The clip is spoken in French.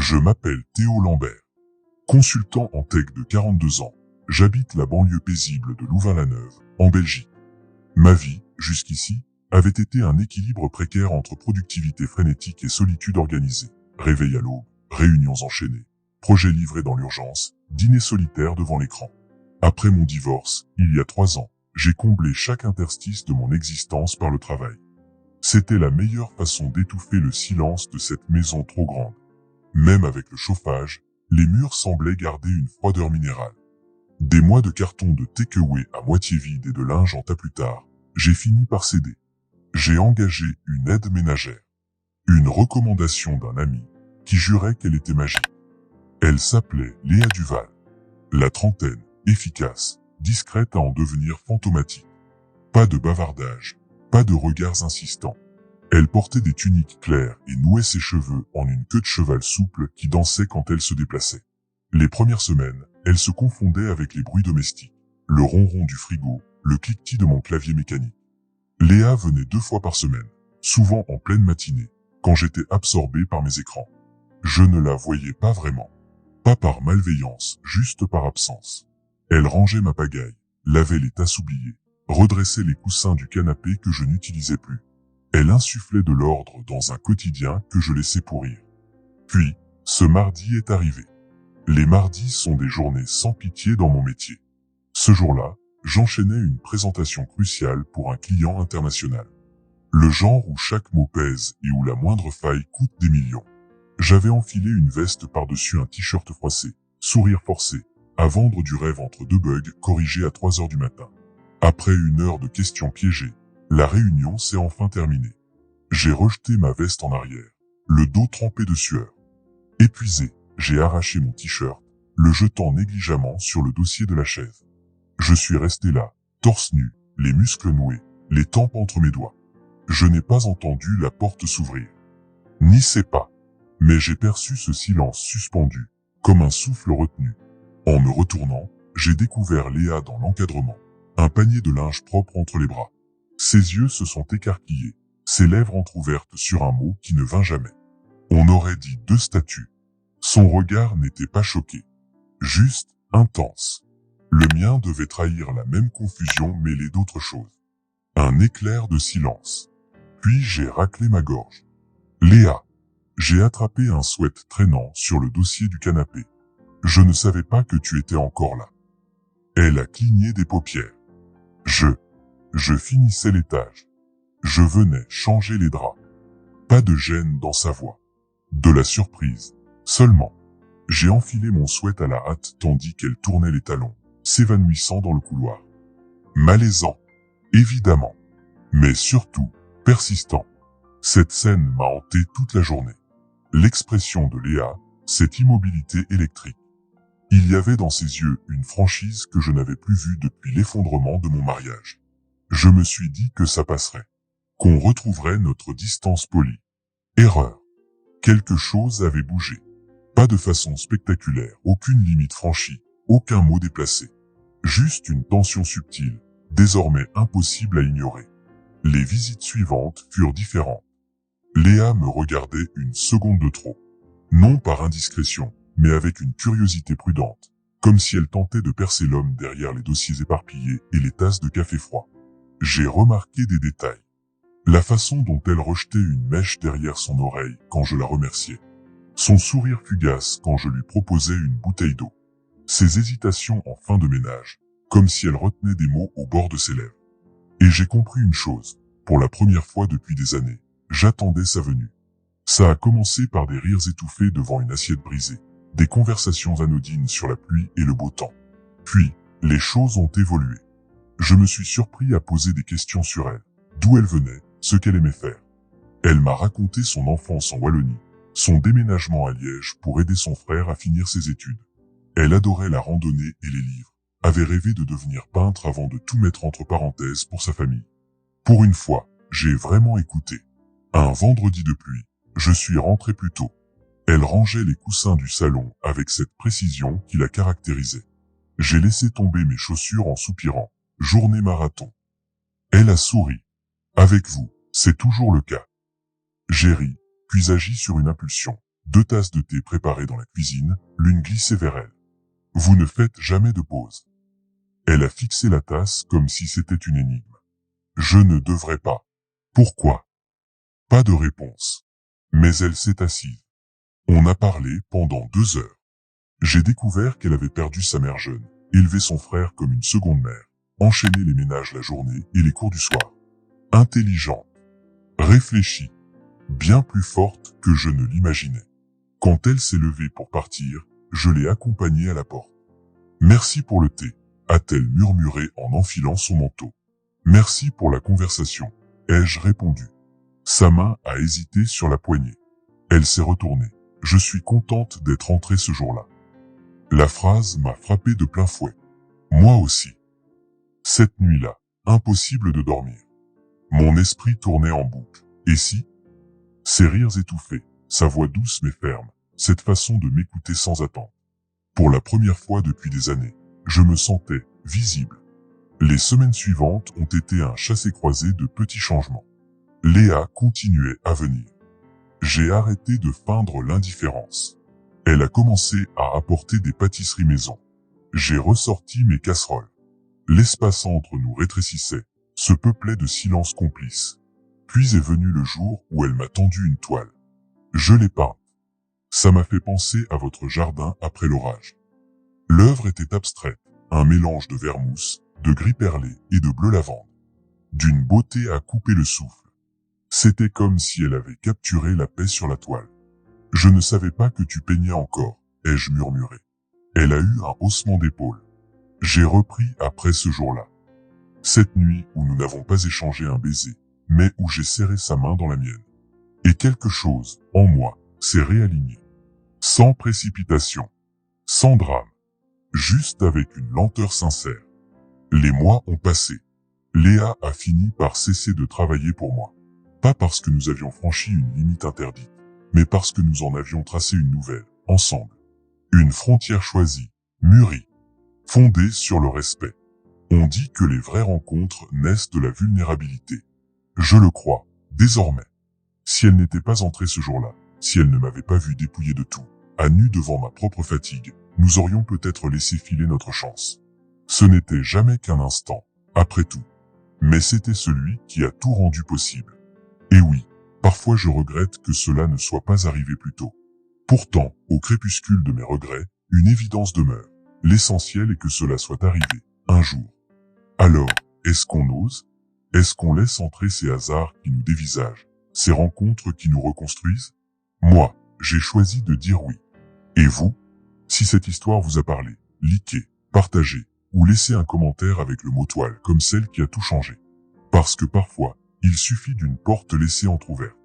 Je m'appelle Théo Lambert. Consultant en tech de 42 ans, j'habite la banlieue paisible de Louvain-la-Neuve, en Belgique. Ma vie, jusqu'ici, avait été un équilibre précaire entre productivité frénétique et solitude organisée. Réveil à l'aube, réunions enchaînées, projets livrés dans l'urgence, dîner solitaire devant l'écran. Après mon divorce, il y a 3 ans, j'ai comblé chaque interstice de mon existence par le travail. C'était la meilleure façon d'étouffer le silence de cette maison trop grande. Même avec le chauffage, les murs semblaient garder une froideur minérale. Des mois de cartons de takeaway à moitié vide et de linge en tas plus tard, j'ai fini par céder. J'ai engagé une aide ménagère. Une recommandation d'un ami qui jurait qu'elle était magique. Elle s'appelait Léa Duval. La trentaine, efficace, discrète à en devenir fantomatique. Pas de bavardage, pas de regards insistants. Elle portait des tuniques claires et nouait ses cheveux en une queue de cheval souple qui dansait quand elle se déplaçait. Les premières semaines, elle se confondait avec les bruits domestiques, le ronron du frigo, le cliquetis de mon clavier mécanique. Léa venait 2 fois par semaine, souvent en pleine matinée, quand j'étais absorbé par mes écrans. Je ne la voyais pas vraiment. Pas par malveillance, juste par absence. Elle rangeait ma pagaille, lavait les tasses oubliées, redressait les coussins du canapé que je n'utilisais plus. Elle insufflait de l'ordre dans un quotidien que je laissais pourrir. Puis, ce mardi est arrivé. Les mardis sont des journées sans pitié dans mon métier. Ce jour-là, j'enchaînais une présentation cruciale pour un client international. Le genre où chaque mot pèse et où la moindre faille coûte des millions. J'avais enfilé une veste par-dessus un t-shirt froissé, sourire forcé, à vendre du rêve entre 2 bugs corrigés à 3 heures du matin. Après 1 heure de questions piégées, la réunion s'est enfin terminée. J'ai rejeté ma veste en arrière, le dos trempé de sueur. Épuisé, j'ai arraché mon t-shirt, le jetant négligemment sur le dossier de la chaise. Je suis resté là, torse nu, les muscles noués, les tempes entre mes doigts. Je n'ai pas entendu la porte s'ouvrir. Ni ses pas. Mais j'ai perçu ce silence suspendu, comme un souffle retenu. En me retournant, j'ai découvert Léa dans l'encadrement, un panier de linge propre entre les bras. Ses yeux se sont écarquillés, ses lèvres entr'ouvertes sur un mot qui ne vint jamais. On aurait dit 2 statues. Son regard n'était pas choqué, juste intense. Le mien devait trahir la même confusion mêlée d'autres choses. Un éclair de silence. Puis j'ai raclé ma gorge. Léa. J'ai attrapé un sweat traînant sur le dossier du canapé. Je ne savais pas que tu étais encore là. Elle a cligné des paupières. Je finissais l'étage. Je venais changer les draps. Pas de gêne dans sa voix. De la surprise. Seulement. J'ai enfilé mon sweat à la hâte tandis qu'elle tournait les talons, s'évanouissant dans le couloir. Malaisant. Évidemment. Mais surtout, persistant. Cette scène m'a hanté toute la journée. L'expression de Léa, cette immobilité électrique. Il y avait dans ses yeux une franchise que je n'avais plus vue depuis l'effondrement de mon mariage. Je me suis dit que ça passerait. Qu'on retrouverait notre distance polie. Erreur. Quelque chose avait bougé. Pas de façon spectaculaire, aucune limite franchie, aucun mot déplacé. Juste une tension subtile, désormais impossible à ignorer. Les visites suivantes furent différentes. Léa me regardait une seconde de trop. Non par indiscrétion, mais avec une curiosité prudente, comme si elle tentait de percer l'homme derrière les dossiers éparpillés et les tasses de café froid. J'ai remarqué des détails. La façon dont elle rejetait une mèche derrière son oreille quand je la remerciais. Son sourire fugace quand je lui proposais une bouteille d'eau. Ses hésitations en fin de ménage, comme si elle retenait des mots au bord de ses lèvres. Et j'ai compris une chose, pour la première fois depuis des années. J'attendais sa venue. Ça a commencé par des rires étouffés devant une assiette brisée, des conversations anodines sur la pluie et le beau temps. Puis, les choses ont évolué. Je me suis surpris à poser des questions sur elle, d'où elle venait, ce qu'elle aimait faire. Elle m'a raconté son enfance en Wallonie, son déménagement à Liège pour aider son frère à finir ses études. Elle adorait la randonnée et les livres, avait rêvé de devenir peintre avant de tout mettre entre parenthèses pour sa famille. Pour une fois, j'ai vraiment écouté. Un vendredi de pluie, je suis rentré plus tôt. Elle rangeait les coussins du salon avec cette précision qui la caractérisait. J'ai laissé tomber mes chaussures en soupirant. Journée marathon. Elle a souri. Avec vous, c'est toujours le cas. J'ai ri, puis agi sur une impulsion. 2 tasses de thé préparées dans la cuisine, l'une glissée vers elle. Vous ne faites jamais de pause. Elle a fixé la tasse comme si c'était une énigme. Je ne devrais pas. Pourquoi? Pas de réponse. Mais elle s'est assise. On a parlé pendant 2 heures. J'ai découvert qu'elle avait perdu sa mère jeune, élevé son frère comme une seconde mère, enchaîné les ménages la journée et les cours du soir. Intelligente, réfléchie, bien plus forte que je ne l'imaginais. Quand elle s'est levée pour partir, je l'ai accompagnée à la porte. Merci pour le thé, a-t-elle murmuré en enfilant son manteau. Merci pour la conversation, ai-je répondu. Sa main a hésité sur la poignée. Elle s'est retournée. Je suis contente d'être entrée ce jour-là. La phrase m'a frappé de plein fouet. Moi aussi. Cette nuit-là, impossible de dormir. Mon esprit tournait en boucle. Et si? Ses rires étouffés, sa voix douce mais ferme, cette façon de m'écouter sans attendre. Pour la première fois depuis des années, je me sentais visible. Les semaines suivantes ont été un chassé-croisé de petits changements. Léa continuait à venir. J'ai arrêté de feindre l'indifférence. Elle a commencé à apporter des pâtisseries maison. J'ai ressorti mes casseroles. L'espace entre nous rétrécissait, se peuplait de silence complice. Puis est venu le jour où elle m'a tendu une toile. Je l'ai peinte. Ça m'a fait penser à votre jardin après l'orage. L'œuvre était abstraite, un mélange de vert mousse, de gris perlé et de bleu lavande. D'une beauté à couper le souffle. C'était comme si elle avait capturé la paix sur la toile. Je ne savais pas que tu peignais encore, ai-je murmuré. Elle a eu un haussement d'épaule. J'ai repris après ce jour-là. Cette nuit où nous n'avons pas échangé un baiser, mais où j'ai serré sa main dans la mienne. Et quelque chose, en moi, s'est réaligné. Sans précipitation. Sans drame. Juste avec une lenteur sincère. Les mois ont passé. Léa a fini par cesser de travailler pour moi. Pas parce que nous avions franchi une limite interdite, mais parce que nous en avions tracé une nouvelle, ensemble. Une frontière choisie, mûrie, fondée sur le respect. On dit que les vraies rencontres naissent de la vulnérabilité. Je le crois, désormais. Si elle n'était pas entrée ce jour-là, si elle ne m'avait pas vu dépouillé de tout, à nu devant ma propre fatigue, nous aurions peut-être laissé filer notre chance. Ce n'était jamais qu'un instant, après tout. Mais c'était celui qui a tout rendu possible. Et oui, parfois je regrette que cela ne soit pas arrivé plus tôt. Pourtant, au crépuscule de mes regrets, une évidence demeure. L'essentiel est que cela soit arrivé, un jour. Alors, est-ce qu'on ose? Est-ce qu'on laisse entrer ces hasards qui nous dévisagent, ces rencontres qui nous reconstruisent? Moi, j'ai choisi de dire oui. Et vous? Si cette histoire vous a parlé, likez, partagez, ou laissez un commentaire avec le mot toile comme celle qui a tout changé. Parce que parfois, il suffit d'une porte laissée entrouverte